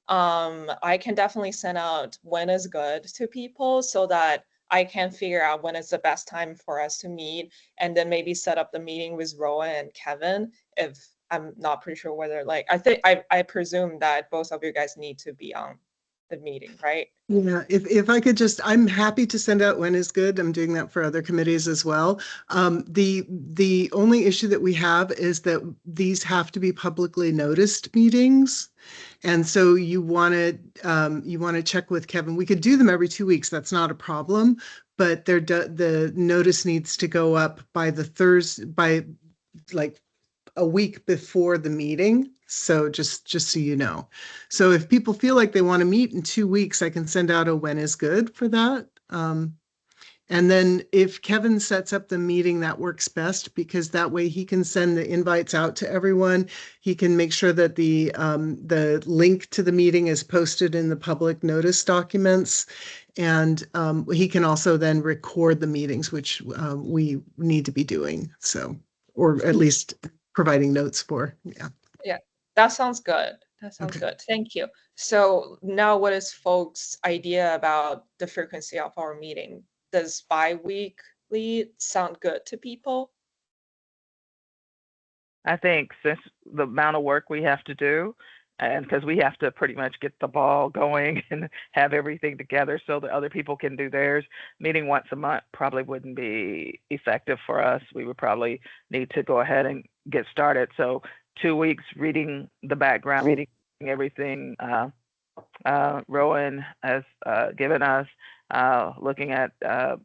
[SPEAKER 5] I can definitely send out when is good to people so that I can figure out when is the best time for us to meet, and then maybe set up the meeting with Roa and Kevin if I'm not pretty sure whether like I presume that both of you guys need to be on the meeting, right?
[SPEAKER 1] Yeah, if I could just, I'm happy to send out when is good. I'm doing that for other committees as well. The only issue that we have is that these have to be publicly noticed meetings. And so you want to check with Kevin. We could do them every 2 weeks. That's not a problem, but the notice needs to go up by the Thursday, by like a week before the meeting. So just so you know. So if people feel like they want to meet in 2 weeks, I can send out a when is good for that. And then if Kevin sets up the meeting, that works best because that way he can send the invites out to everyone. He can make sure that the link to the meeting is posted in the public notice documents. And he can also then record the meetings, which we need to be doing. So, or at least providing notes for. Yeah.
[SPEAKER 5] Yeah, that sounds good. That sounds
[SPEAKER 1] Okay.
[SPEAKER 5] good. Thank you. So now what is folks' idea about the frequency of our meeting? Does bi-weekly sound good to people?
[SPEAKER 2] I think since the amount of work we have to do, and because we have to pretty much get the ball going and have everything together so that other people can do theirs, meeting once a month probably wouldn't be effective for us. We would probably need to go ahead and get started. So 2 weeks reading the background, reading everything Rowan has given us, looking at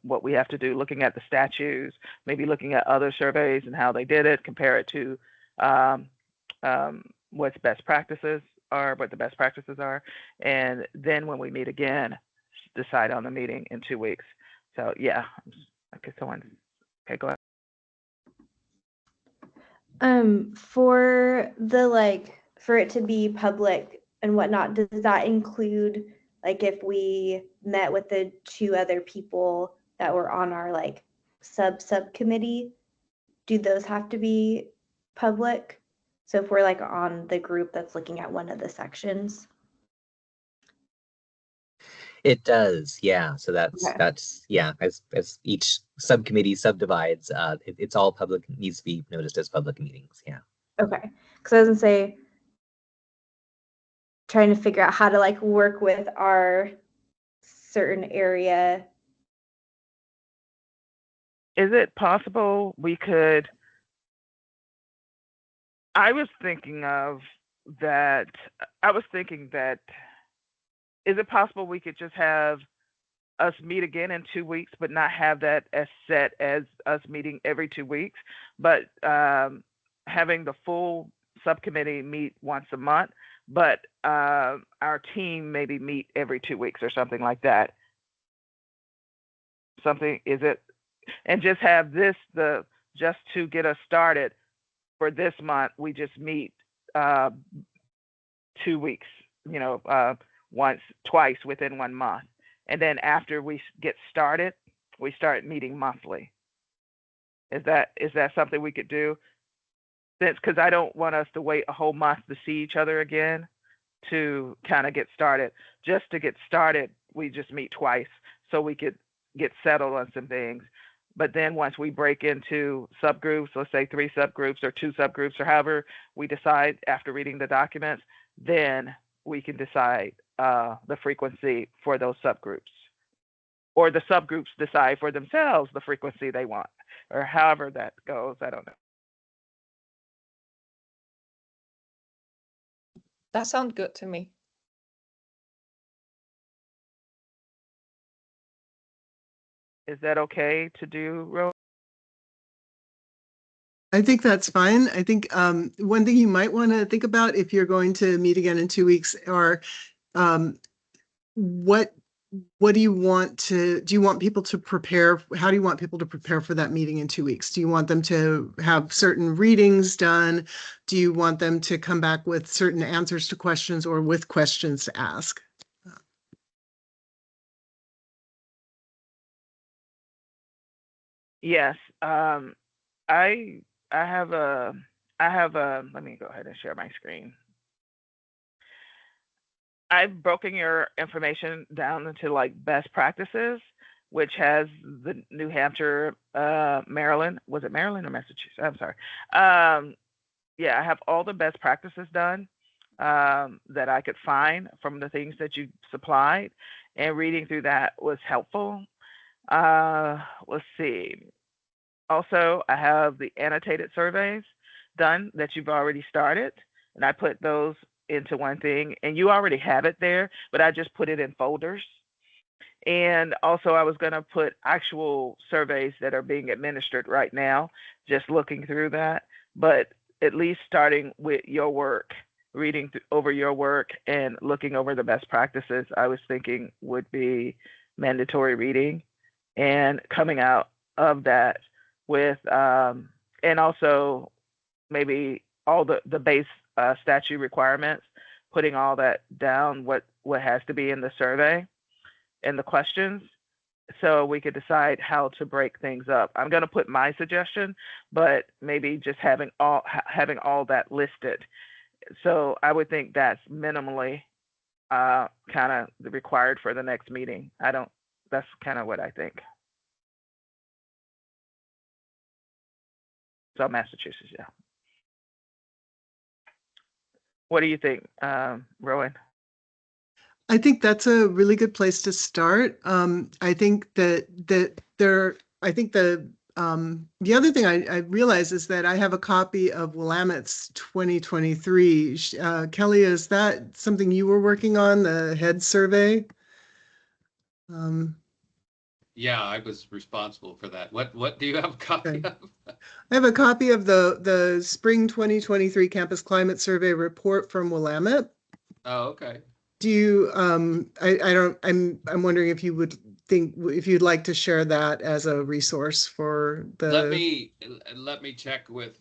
[SPEAKER 2] what we have to do, looking at the statutes, maybe looking at other surveys and how they did it, compare it to what's best practices are, what the best practices are, and then when we meet again, decide on the meeting in 2 weeks. So yeah, okay, okay, go ahead.
[SPEAKER 8] For it to be public and whatnot, does that include like if we met with the 2 other people that were on our like subcommittee, do those have to be public? So if we're like on the group that's looking at one of the sections.
[SPEAKER 6] It does, yeah. So that's yeah. As each subcommittee subdivides, it's all public, needs to be noticed as public meetings. Yeah.
[SPEAKER 8] Okay, because I was gonna say, trying to figure out how to like work with our certain area.
[SPEAKER 2] Is it possible we could? I was thinking of that. I was thinking that. Is it possible we could just have us meet again in 2 weeks, but not have that as set as us meeting every 2 weeks, but having the full subcommittee meet once a month, but our team maybe meet every 2 weeks or something like that. Something is it, and just have this just to get us started for this month. We just meet 2 weeks, twice within 1 month. And then after we get started, we start meeting monthly. Is that something we could do? Because I don't want us to wait a whole month to see each other again to kind of get started. Just to get started, we just meet twice so we could get settled on some things. But then once we break into subgroups, let's say 3 subgroups or 2 subgroups or however we decide after reading the documents, then we can decide the frequency for those subgroups. Or the subgroups decide for themselves the frequency they want, or however that goes. I don't know.
[SPEAKER 5] That sounds good to me.
[SPEAKER 2] Is that okay to do, Ro?
[SPEAKER 1] I think that's fine. I think one thing you might want to think about if you're going to meet again in 2 weeks are what do you want people to prepare? How do you want people to prepare for that meeting in 2 weeks? Do you want them to have certain readings done? Do you want them to come back with certain answers to questions or with questions to ask?
[SPEAKER 2] Yes. I have a let me go ahead and share my screen. I've broken your information down into like best practices, which has the New Hampshire, Maryland. Was it Maryland or Massachusetts? I'm sorry. Yeah, I have all the best practices done that I could find from the things that you supplied, and reading through that was helpful. Let's see. Also, I have the annotated surveys done that you've already started, and I put those into one thing, and you already have it there, but I just put it in folders. And also, I was going to put actual surveys that are being administered right now, just looking through that. But at least starting with your work, reading over your work and looking over the best practices, I was thinking would be mandatory reading, and coming out of that with, and also maybe all the base statute requirements, putting all that down, what has to be in the survey and the questions, so we could decide how to break things up. I'm going to put my suggestion, but maybe just having all that listed. So I would think that's minimally kind of required for the next meeting. That's kind of what I think. So Massachusetts, yeah. What do you think, Rowan?
[SPEAKER 1] I think that's a really good place to start. I think the other thing I realize is that I have a copy of Willamette's 2023. Kelly, is that something you were working on, the head survey?
[SPEAKER 3] Yeah, I was responsible for that. What do you have a copy
[SPEAKER 1] Okay.
[SPEAKER 3] of?
[SPEAKER 1] I have a copy of the spring 2023 campus climate survey report from Willamette.
[SPEAKER 3] Oh, okay.
[SPEAKER 1] Do you, I'm wondering if you would if you'd like to share that as a resource for the.
[SPEAKER 3] Let me check with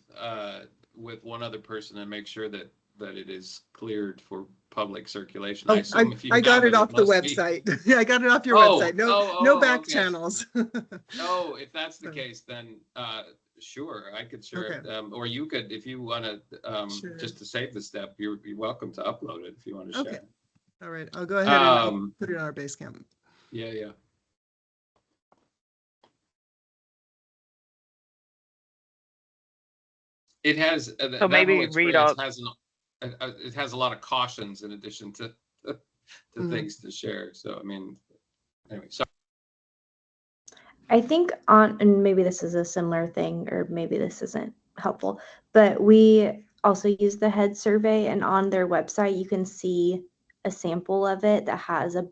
[SPEAKER 3] one other person and make sure that it is cleared for public circulation. I assume if you
[SPEAKER 1] I got
[SPEAKER 3] have
[SPEAKER 1] it off the
[SPEAKER 3] must be.
[SPEAKER 1] website. Yeah, I got it off your
[SPEAKER 3] Oh,
[SPEAKER 1] website. No back
[SPEAKER 3] okay.
[SPEAKER 1] channels.
[SPEAKER 3] Oh, if that's the case, then sure, I could share it.
[SPEAKER 1] Okay.
[SPEAKER 3] Or you could, if you want to,
[SPEAKER 1] Sure.
[SPEAKER 3] just to save the step, you're welcome to upload it if you want to share.
[SPEAKER 1] Okay. All right, I'll go ahead and put it on our Basecamp.
[SPEAKER 3] Yeah. It has
[SPEAKER 2] So
[SPEAKER 3] that
[SPEAKER 2] maybe
[SPEAKER 3] whole
[SPEAKER 2] read
[SPEAKER 3] experience
[SPEAKER 2] out.
[SPEAKER 3] has it has a lot of cautions in addition to things to share. So I mean, anyway, sorry.
[SPEAKER 8] I think and maybe this is a similar thing, or maybe this isn't helpful, but we also use the head survey, and on their website, you can see a sample of it that has a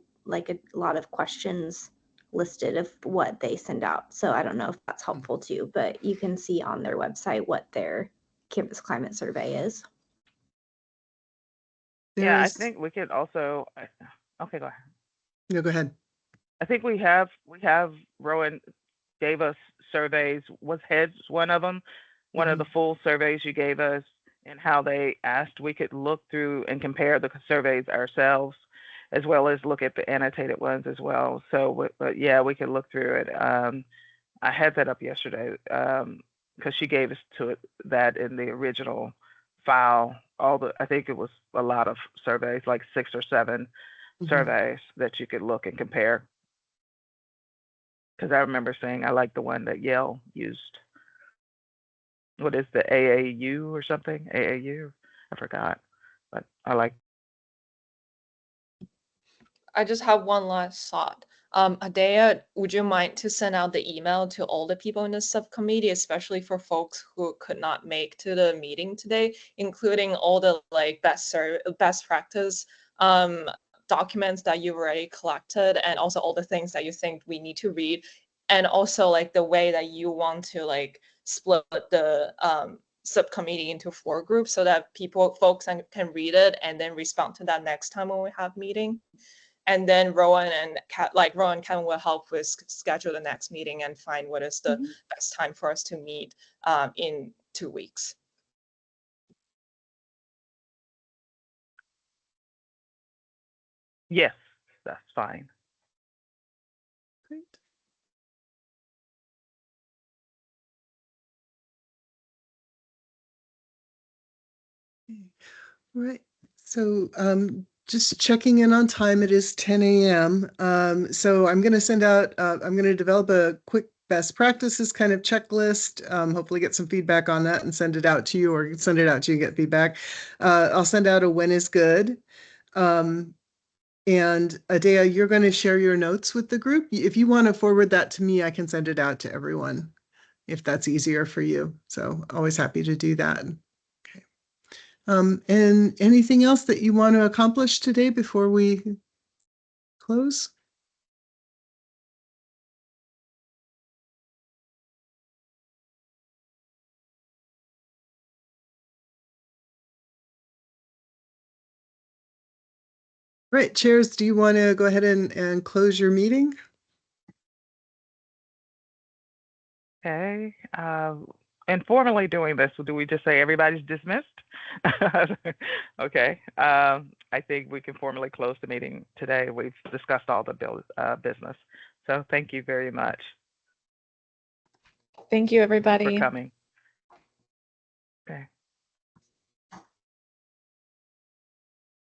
[SPEAKER 8] lot of questions listed of what they send out. So I don't know if that's helpful too, but you can see on their website what their campus climate survey is.
[SPEAKER 2] Yeah, I think we could also. Okay, go ahead.
[SPEAKER 1] No, go ahead.
[SPEAKER 2] I think we have Rowan gave us surveys. Was heads one of them? One of the full surveys you gave us, and how they asked we could look through and compare the surveys ourselves, as well as look at the annotated ones as well. So, but yeah, we could look through it. I had that up yesterday because she gave us that in the original file. I think it was a lot of surveys, like 6 or 7 surveys that you could look and compare. Because I remember saying I like the one that Yale used. What is the AAU or something? AAU? I forgot, but I like.
[SPEAKER 5] I just have one last thought. Adea, would you mind to send out the email to all the people in the subcommittee, especially for folks who could not make to the meeting today, including all the best practice documents that you've already collected, and also all the things that you think we need to read, and also like the way that you want to like split the subcommittee into 4 groups so that folks can read it and then respond to that next time when we have meeting. And then Rowan and Kevin will help with schedule the next meeting and find what is the best time for us to meet in 2 weeks.
[SPEAKER 2] Yes, that's fine.
[SPEAKER 1] Great. Right. So just checking in on time, it is 10 a.m. So I'm going to send out, I'm going to develop a quick best practices kind of checklist, hopefully get some feedback on that and send it out to you, or send it out to you and get feedback. I'll send out a when is good. And Adea, you're going to share your notes with the group. If you want to forward that to me, I can send it out to everyone if that's easier for you. So always happy to do that. And anything else that you want to accomplish today before we close? Right, chairs, do you want to go ahead and close your meeting?
[SPEAKER 2] Okay. And formally doing this, do we just say everybody's dismissed? Okay. I think we can formally close the meeting today. We've discussed all the business. So thank you very much.
[SPEAKER 4] Thank you, everybody.
[SPEAKER 2] For coming. Okay.